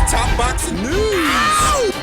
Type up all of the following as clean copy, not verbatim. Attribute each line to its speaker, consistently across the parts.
Speaker 1: Top boxing news.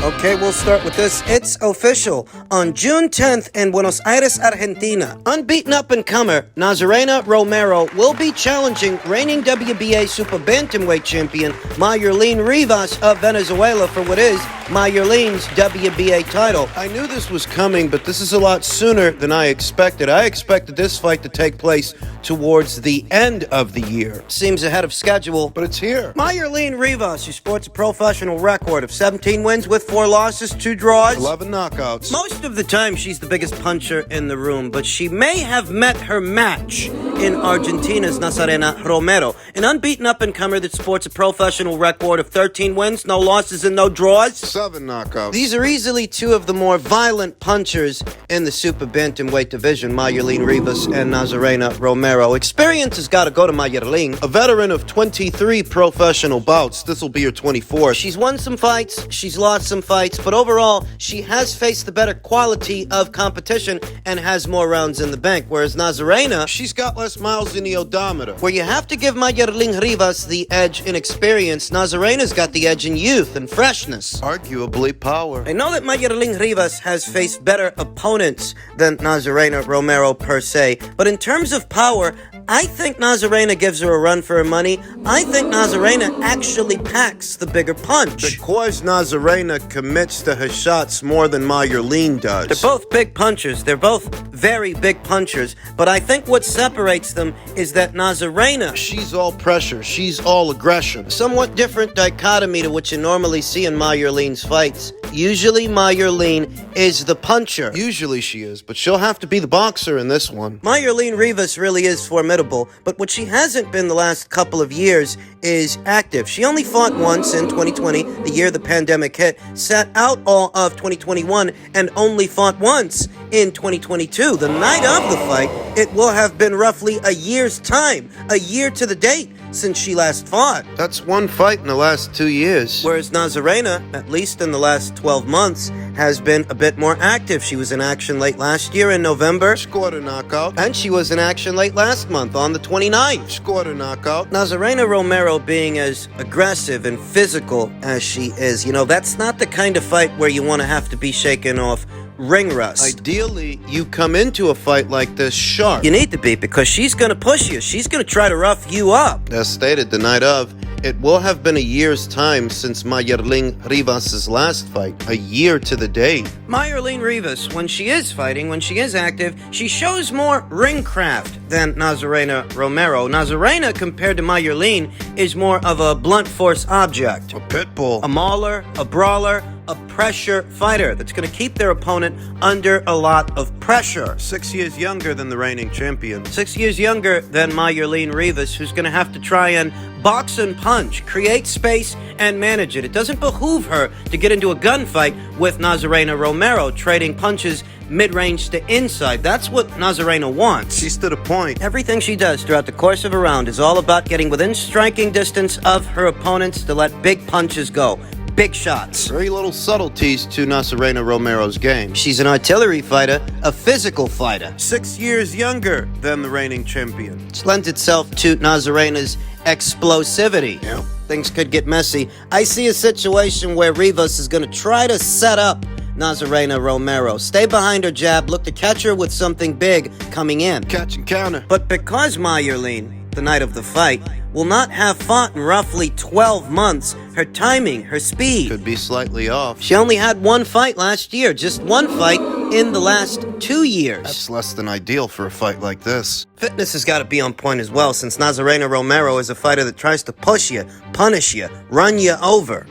Speaker 2: Okay, we'll start with this. It's official. On June 10th in Buenos Aires, Argentina, unbeaten up-and-comer Nazarena Romero will be challenging reigning WBA Super Bantamweight champion Mayerlin Rivas of Venezuela for what is Mayerlin's WBA title. I knew this was coming, but this is a lot sooner than I expected. I expected this fight to take place towards the end of the year. Seems ahead of schedule, but it's here. Mayerlin Rivas, who sports a professional record of 17 wins with 4 losses, 2 draws,
Speaker 1: 11 knockouts.
Speaker 2: Most of the time, she's the biggest puncher in the room, but she may have met her match in Argentina's Nazarena Romero, an unbeaten up-and-comer that sports a professional record of 13 wins, no losses, and no draws.
Speaker 1: 7 knockouts.
Speaker 2: These are easily 2 of the more violent punchers in the Super Bantamweight division, Mayerlin Rivas and Nazarena Romero. Experience has got to go to Mayerlin.
Speaker 1: A veteran of 23 professional bouts. This will be her 24th.
Speaker 2: She's won some fights, she's lost some fights, but overall, she has faced the better quality of competition and has more rounds in the bank, whereas Nazarena,
Speaker 1: She's got less miles in the odometer.
Speaker 2: where you have to give Mayerlin Rivas the edge in experience, Nazarena's got the edge in youth and freshness.
Speaker 1: Arguably power.
Speaker 2: I know that Mayerlin Rivas has faced better opponents than Nazarena Romero per se, but in terms of power, I think Nazarena gives her a run for her money. I think Nazarena actually packs the bigger punch.
Speaker 1: Because Nazarena commits to her shots more than Mayerlin does.
Speaker 2: They're both big punchers. They're both very big punchers. But I think what separates them is that Nazarena,
Speaker 1: She's all pressure. She's all aggression.
Speaker 2: somewhat different dichotomy to what you normally see in Mayerlin's fights. Usually Mayerlin is the puncher.
Speaker 1: Usually she is, but she'll have to be the boxer in this one.
Speaker 2: Mayerlin Rivas really is formidable, but what she hasn't been the last couple of years is active. She only fought once in 2020, the year the pandemic hit, sat out all of 2021, and only fought once in 2022. The night of the fight, it will have been roughly a year's time, a year to the date, since she last fought.
Speaker 1: That's one fight in the last 2 years.
Speaker 2: Whereas Nazarena, at least in the last 12 months, has been a bit more active. She was in action late last year in November,
Speaker 1: Scored a knockout.
Speaker 2: and she was in action late last month on the 29th.
Speaker 1: Scored a knockout.
Speaker 2: Nazarena Romero being as aggressive and physical as she is, that's not the kind of fight where you want to have to be shaken off ring rust.
Speaker 1: Ideally, you come into a fight like this sharp.
Speaker 2: You need to be, because she's going to push you. She's going to try to rough you up.
Speaker 1: As stated the night of, it will have been a year's time since Mayerlin Rivas' last fight. A year to the day.
Speaker 2: Mayerlin Rivas, when she is fighting, when she is active, she shows more ring craft than Nazarena Romero. Nazarena, compared to Mayerlin, is more of a blunt force object.
Speaker 1: A pit bull.
Speaker 2: A mauler, a brawler, a pressure fighter that's going to keep their opponent under a lot of pressure.
Speaker 1: 6 years younger than the reigning champion.
Speaker 2: 6 years younger than Mayerlin Rivas, who's going to have to try and box and punch, create space, and manage it. It doesn't behoove her to get into a gunfight with Nazarena Romero, trading punches mid-range to inside. That's what Nazarena wants.
Speaker 1: She's to the point.
Speaker 2: Everything she does throughout the course of a round is all about getting within striking distance of her opponents to let big punches go. Big shots.
Speaker 1: Very little subtleties to Nazarena Romero's game.
Speaker 2: She's an artillery fighter, a physical fighter.
Speaker 1: 6 years younger than the reigning champion.
Speaker 2: Which lends itself to Nazarena's explosivity.
Speaker 1: Yeah.
Speaker 2: Things could get messy. I see a situation where Rivas is going to try to set up Nazarena Romero. Stay behind her jab, look to catch her with something big coming in.
Speaker 1: Catch and counter.
Speaker 2: But because Mayerlin, the night of the fight, will not have fought in roughly 12 months, her timing, her speed,
Speaker 1: Could be slightly off.
Speaker 2: she only had one fight last year, just one fight in the last 2 years.
Speaker 1: That's less than ideal for a fight like this.
Speaker 2: Fitness has got to be on point as well, since Nazarena Romero is a fighter that tries to push you, punish you, run you over.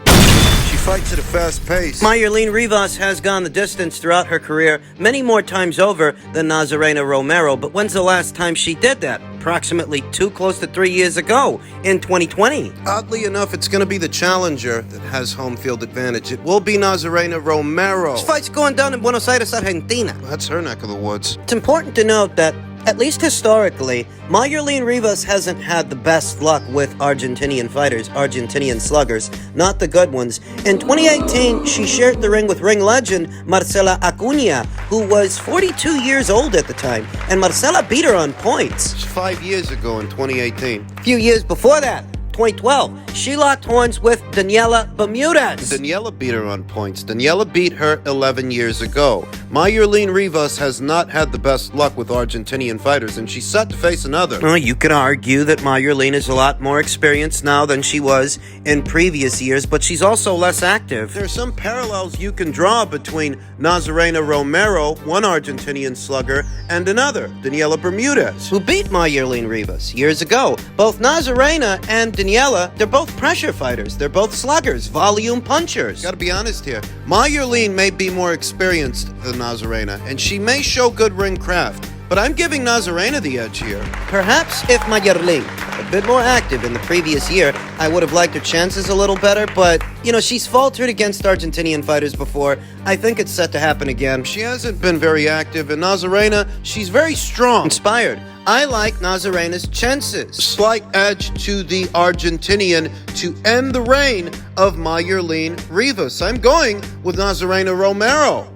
Speaker 1: She fights at a fast pace.
Speaker 2: Mayerlin Rivas has gone the distance throughout her career, many more times over than Nazarena Romero, but when's the last time she did that? Approximately 2, close to 3 years ago, in 2020.
Speaker 1: Oddly enough, it's going to be the challenger that has home field advantage. It will be Nazarena Romero.
Speaker 2: This fight's going down in Buenos Aires, Argentina.
Speaker 1: That's her neck of the woods.
Speaker 2: It's important to note that, at least historically, Mayerlin Rivas hasn't had the best luck with Argentinian fighters, Argentinian sluggers, not the good ones. In 2018, she shared the ring with ring legend Marcela Acuña, who was 42 years old at the time, and Marcela beat her on points.
Speaker 1: It's 5 years ago in 2018.
Speaker 2: A few years before that, 2012. She locked horns with Daniela Bermudez.
Speaker 1: Daniela beat her on points. Daniela beat her 11 years ago. Mayerlin Rivas has not had the best luck with Argentinian fighters, and she's set to face another.
Speaker 2: Well, you could argue that Mayerlin is a lot more experienced now than she was in previous years, but she's also less active.
Speaker 1: There are some parallels you can draw between Nazarena Romero, one Argentinian slugger, and another, Daniela Bermudez,
Speaker 2: who beat Mayerlin Rivas years ago. Both Nazarena and Daniela, they're both pressure fighters. They're both sluggers, volume punchers.
Speaker 1: Gotta be honest here. Mayerlin may be more experienced than Nazarena, and she may show good ring craft, but I'm giving Nazarena the edge here.
Speaker 2: Perhaps if Mayerlin had been more active in the previous year, I would have liked her chances a little better, but, she's faltered against Argentinian fighters before. I think it's set to happen again.
Speaker 1: She hasn't been very active, and Nazarena, she's very strong.
Speaker 2: Inspired. I like Nazarena's chances.
Speaker 1: Slight edge to the Argentinian to end the reign of Mayerlin Rivas. I'm going with Nazarena Romero.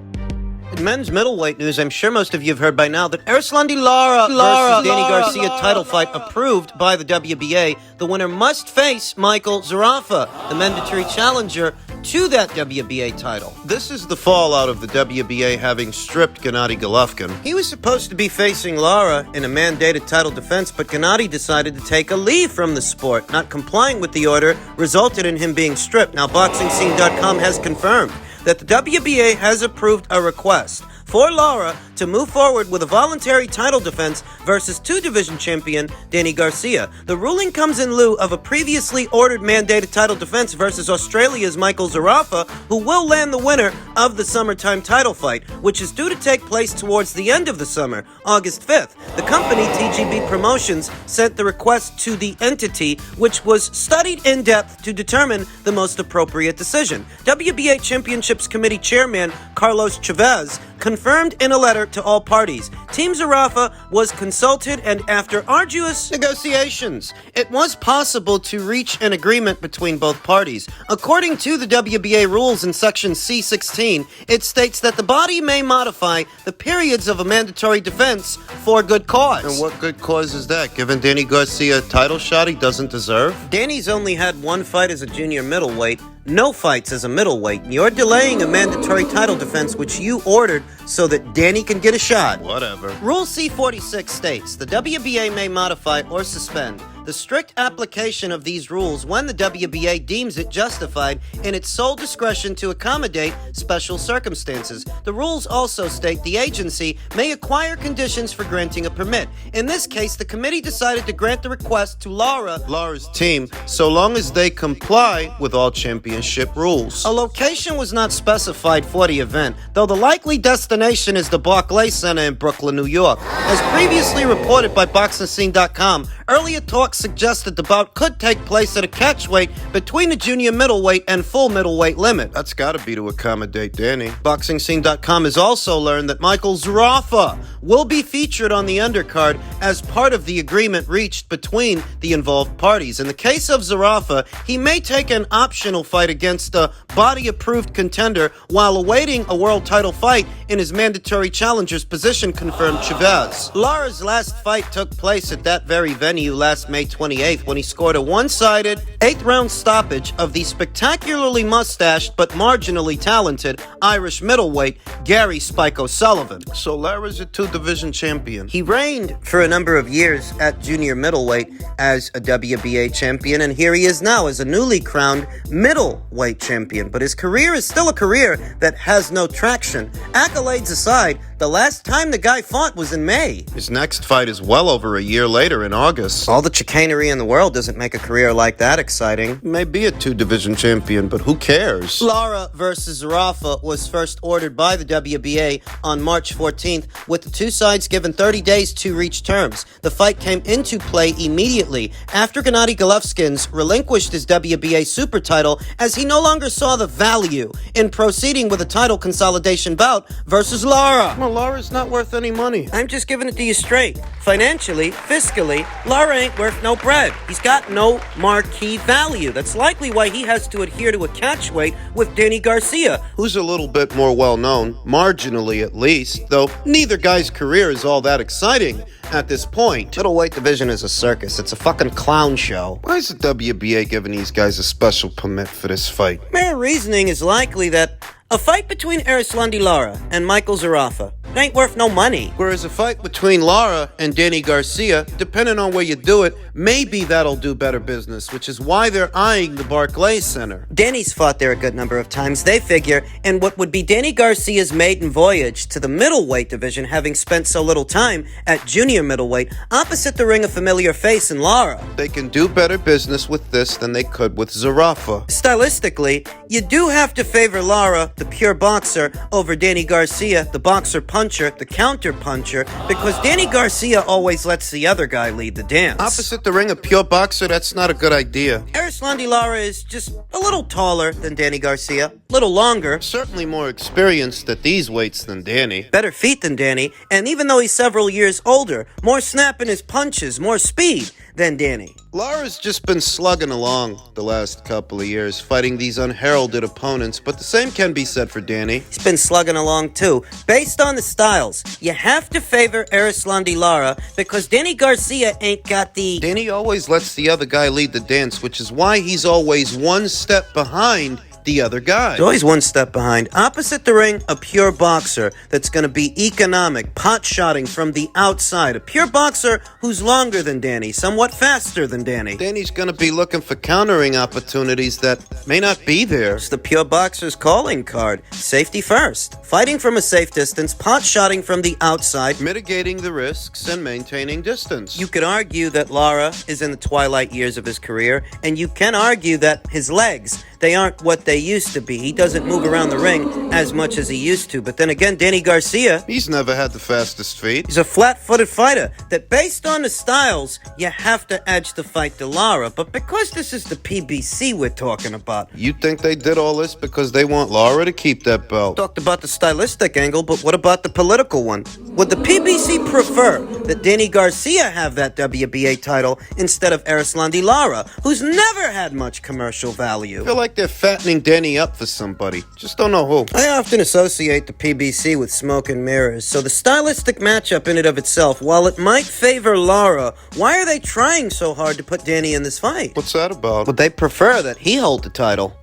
Speaker 2: In men's middleweight news, I'm sure most of you have heard by now that Erislandy Lara versus Danny Garcia title fight approved by the WBA. The winner must face Michael Zerafa, the mandatory challenger to that WBA title.
Speaker 1: This is the fallout of the WBA having stripped Gennady Golovkin.
Speaker 2: He was supposed to be facing Lara in a mandated title defense, but Gennady decided to take a leave from the sport. Not complying with the order resulted in him being stripped. Now, BoxingScene.com has confirmed that the WBA has approved a request for Lara to move forward with a voluntary title defense versus two-division champion Danny Garcia. The ruling comes in lieu of a previously ordered mandated title defense versus Australia's Michael Zerafa, who will land the winner of the summertime title fight, which is due to take place towards the end of the summer, August 5th. The company, TGB Promotions, sent the request to the entity, which was studied in depth to determine the most appropriate decision. WBA Championships Committee Chairman Carlos Chavez confirmed in a letter to all parties. Team Zerafa was consulted, and after arduous negotiations, it was possible to reach an agreement between both parties. According to the WBA rules in Section C16, it states that the body may modify the periods of a mandatory defense for good cause.
Speaker 1: And what good cause is that, given Danny Garcia a title shot he doesn't deserve?
Speaker 2: Danny's only had one fight as a junior middleweight, no fights as a middleweight. You're delaying a mandatory title defense which you ordered so that Danny can get a shot.
Speaker 1: Whatever.
Speaker 2: Rule C46 states the WBA may modify or suspend the strict application of these rules when the WBA deems it justified in its sole discretion to accommodate special circumstances. The rules also state the agency may acquire conditions for granting a permit. In this case, the committee decided to grant the request to Lara's
Speaker 1: team, so long as they comply with all championship rules.
Speaker 2: A location was not specified for the event, though the likely destination is the Barclays Center in Brooklyn, New York. As previously reported by BoxingScene.com, earlier talks suggested the bout could take place at a catchweight between the junior middleweight and full middleweight limit.
Speaker 1: That's gotta be to accommodate Danny.
Speaker 2: BoxingScene.com has also learned that Michael Zerafa will be featured on the undercard as part of the agreement reached between the involved parties. In the case of Zerafa, he may take an optional fight against a body-approved contender while awaiting a world title fight in his mandatory challenger's position, confirmed Chavez. Lara's last fight took place at that very venue last May 28th when he scored a one-sided 8th-round stoppage of the spectacularly mustached but marginally talented Irish middleweight Gary Spike O'Sullivan.
Speaker 1: So Lara's a two-division champion.
Speaker 2: He reigned for a number of years at junior middleweight as a WBA champion, and here he is now as a newly crowned middleweight champion. But his career is still a career that has no traction. Accolades aside, the last time the guy fought was in May.
Speaker 1: His next fight is well over a year later in August.
Speaker 2: All the chicanery in the world doesn't make a career like that exciting.
Speaker 1: He may be a two-division champion, but who cares?
Speaker 2: Lara versus Zerafa was first ordered by the WBA on March 14th, with the two sides given 30 days to reach terms. The fight came into play immediately after Gennady Golovkin relinquished his WBA super title, as he no longer saw the value in proceeding with a title consolidation bout versus Lara.
Speaker 1: No, Lara's not worth any money.
Speaker 2: I'm just giving it to you straight. Financially, fiscally, Lara ain't worth no bread. He's got no marquee value. That's likely why he has to adhere to a catch weight with Danny Garcia.
Speaker 1: Who's a little bit more well-known, marginally at least, though neither guy's career is all that exciting at this point.
Speaker 2: Middleweight division is a circus. It's a fucking clown show.
Speaker 1: Why is the WBA giving these guys a special permit for this fight?
Speaker 2: Mere reasoning is likely that a fight between Erislandy Lara and Michael Zerafa ain't worth no money.
Speaker 1: Whereas a fight between Lara and Danny Garcia, depending on where you do it, maybe that'll do better business, which is why they're eyeing the Barclays Center.
Speaker 2: Danny's fought there a good number of times, they figure, in what would be Danny Garcia's maiden voyage to the middleweight division, having spent so little time at junior middleweight, opposite the ring a familiar face in Lara.
Speaker 1: They can do better business with this than they could with Zerafa.
Speaker 2: Stylistically, you do have to favor Lara, the pure boxer, over Danny Garcia, the boxer puncher, the counter puncher, because Danny Garcia always lets the other guy lead the dance.
Speaker 1: Opposite the ring a pure boxer, that's not a good idea.
Speaker 2: Erislandy Lara is just a little taller than Danny Garcia, a little longer,
Speaker 1: Certainly more experienced at these weights than Danny.
Speaker 2: better feet than Danny, and even though he's several years older, more snap in his punches, more speed than Danny.
Speaker 1: Lara's just been slugging along the last couple of years, fighting these unheralded opponents, but the same can be said for Danny.
Speaker 2: He's been slugging along too. Based on the styles, you have to favor Erislandy Lara because Danny Garcia ain't got the...
Speaker 1: Danny always lets the other guy lead the dance, which is why he's always one step behind the other guy.
Speaker 2: He's always one step behind. Opposite the ring, a pure boxer that's going to be economic, pot-shotting from the outside. A pure boxer who's longer than Danny, somewhat faster than Danny.
Speaker 1: Danny's gonna be looking for countering opportunities that may not be there.
Speaker 2: It's the pure boxer's calling card. Safety first. Fighting from a safe distance, pot-shotting from the outside.
Speaker 1: Mitigating the risks and maintaining distance.
Speaker 2: You could argue that Lara is in the twilight years of his career, and you can argue that his legs, they aren't what they used to be. He doesn't move around the ring as much as he used to. But then again, Danny Garcia,
Speaker 1: He's never had the fastest feet.
Speaker 2: he's a flat-footed fighter that based on the styles, you have to edge the fight to Lara. But because this is the PBC we're talking about,
Speaker 1: You think they did all this because they want Lara to keep that belt?
Speaker 2: talked about the stylistic angle, but what about the political one? Would the PBC prefer that Danny Garcia have that WBA title instead of Erislandy Lara, who's never had much commercial value?
Speaker 1: I feel like they're fattening Danny up for somebody. Just don't know who.
Speaker 2: I often associate the PBC with smoke and mirrors, so the stylistic matchup in and of itself, while it might favor Lara, why are they trying so hard to put Danny in this fight?
Speaker 1: What's that about?
Speaker 2: Would they prefer that he hold the title?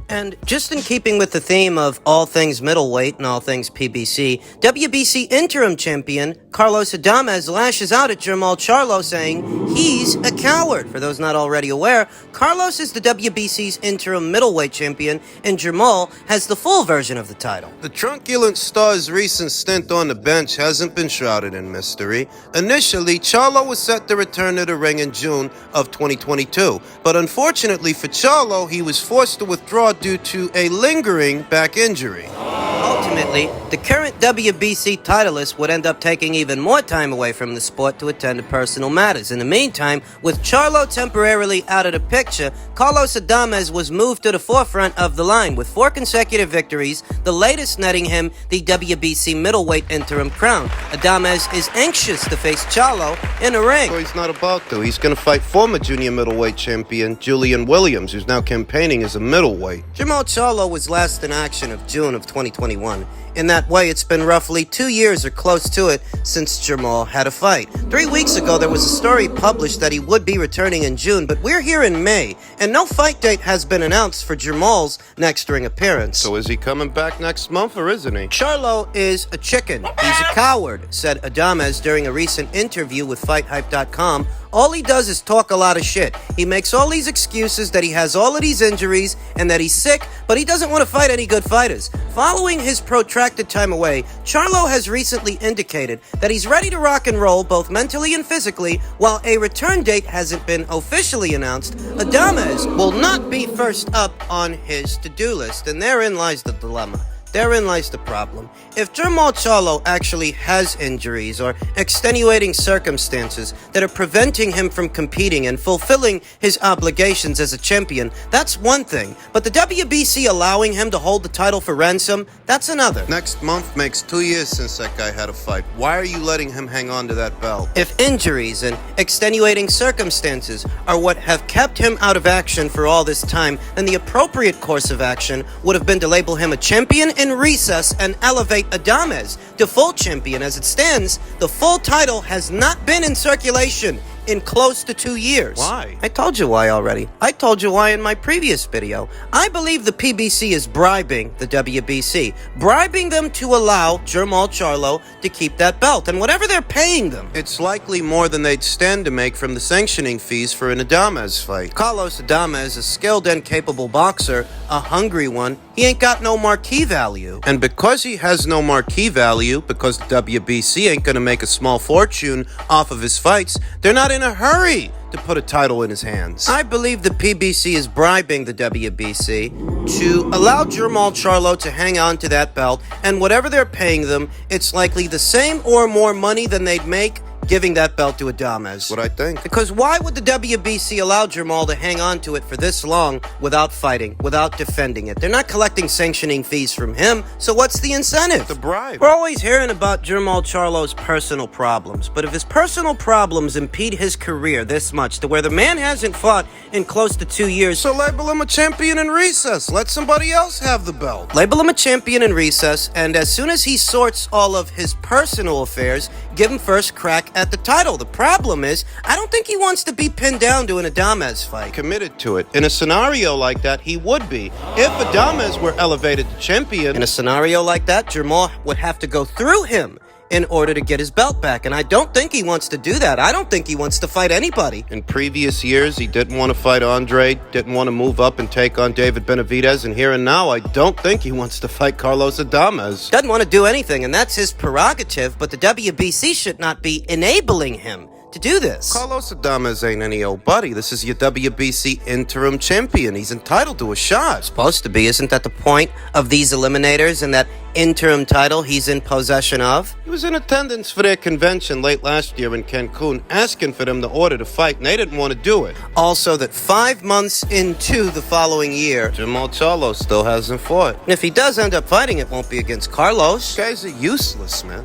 Speaker 2: And just in keeping with the theme of all things middleweight and all things PBC, WBC interim champion Carlos Adames lashes out at Charlo-Charlo saying he's a coward. For those not already aware, Carlos is the WBC's interim middleweight champion and Jamal has the full version of the title.
Speaker 1: The truculent star's recent stint on the bench hasn't been shrouded in mystery. Initially, Charlo was set to return to the ring in June of 2022, but unfortunately for Charlo, he was forced to withdraw due to a lingering back injury.
Speaker 2: Ultimately, the current WBC titleist would end up taking even more time away from the sport to attend to personal matters. In the meantime, with Charlo temporarily out of the picture, Carlos Adames was moved to the forefront of the line with 4 consecutive victories, the latest netting him the WBC middleweight interim crown. Adames is anxious to face Charlo in the ring.
Speaker 1: Well, he's not about to. He's going to fight former junior middleweight champion Julian Williams, who's now campaigning as a middleweight.
Speaker 2: Charlo was last in action of June of 2021. In that way, it's been roughly 2 years or close to it since Jamal had a fight. 3 weeks ago, there was a story published that he would be returning in June, but we're here in May, and no fight date has been announced for Jamal's next ring appearance.
Speaker 1: So is he coming back next month, or isn't he?
Speaker 2: Charlo is a chicken. He's a coward, said Adames during a recent interview with FightHype.com. All he does is talk a lot of shit. He makes all these excuses that he has all of these injuries and that he's sick, but he doesn't want to fight any good fighters. Following his protracted time away, Charlo has recently indicated that he's ready to rock and roll both mentally and physically. While a return date hasn't been officially announced, Adames will not be first up on his to-do list, and therein lies the dilemma. Therein lies the problem. If Charlo actually has injuries or extenuating circumstances that are preventing him from competing and fulfilling his obligations as a champion, that's one thing. But the WBC allowing him to hold the title for ransom, that's another.
Speaker 1: Next month makes 2 years since that guy had a fight. Why are you letting him hang on to that belt?
Speaker 2: If injuries and extenuating circumstances are what have kept him out of action for all this time, then the appropriate course of action would have been to label him a champion in recess and elevate Adames to full champion. As it stands, the full title has not been in circulation in close to 2 years.
Speaker 1: Why?
Speaker 2: I told you why already. I told you why in my previous video. I believe the PBC is bribing the WBC, bribing them to allow Charlo to keep that belt, and whatever they're paying them.
Speaker 1: It's likely more than they'd stand to make from the sanctioning fees for an Adames fight.
Speaker 2: Carlos Adames, a skilled and capable boxer, a hungry one, he ain't got no marquee value.
Speaker 1: And because he has no marquee value, because the WBC ain't gonna make a small fortune off of his fights, they're not in a hurry to put a title in his hands.
Speaker 2: I believe the PBC is bribing the WBC to allow Charlo to hang on to that belt, and whatever they're paying them, it's likely the same or more money than they'd make giving that belt to Adames.
Speaker 1: What I think.
Speaker 2: Because why would the WBC allow Jamal to hang on to it for this long without fighting, without defending it? They're not collecting sanctioning fees from him, so what's the incentive?
Speaker 1: The bribe.
Speaker 2: We're always hearing about Charlo's personal problems, but if his personal problems impede his career this much to where the man hasn't fought in close to 2 years,
Speaker 1: So label him a champion in recess. Let somebody else have the belt.
Speaker 2: label him a champion in recess, and as soon as he sorts all of his personal affairs, give him first crack at the title. The problem is, I don't think he wants to be pinned down to an Adames fight.
Speaker 1: Committed to it. In a scenario like that, he would be. If Adames were elevated to champion,
Speaker 2: In a scenario like that, Jamal would have to go through him in order to get his belt back, and I don't think he wants to do that. I don't think he wants to fight anybody.
Speaker 1: in previous years, he didn't want to fight Andre, didn't want to move up and take on David Benavidez, and here and now, I don't think he wants to fight Carlos Adames.
Speaker 2: Doesn't want to do anything, and that's his prerogative, but the WBC should not be enabling him to do this.
Speaker 1: Carlos Adames ain't any old buddy. This is your WBC interim champion. He's entitled to a shot.
Speaker 2: Supposed to be. Isn't that the point of these eliminators and that interim title he's in possession of?
Speaker 1: He was in attendance for their convention late last year in Cancun, asking for them to order the fight, and they didn't want to do it.
Speaker 2: Also, that 5 months into the following year,
Speaker 1: Charlo still hasn't fought.
Speaker 2: and if he does end up fighting, it won't be against Carlos.
Speaker 1: These guys are useless, man.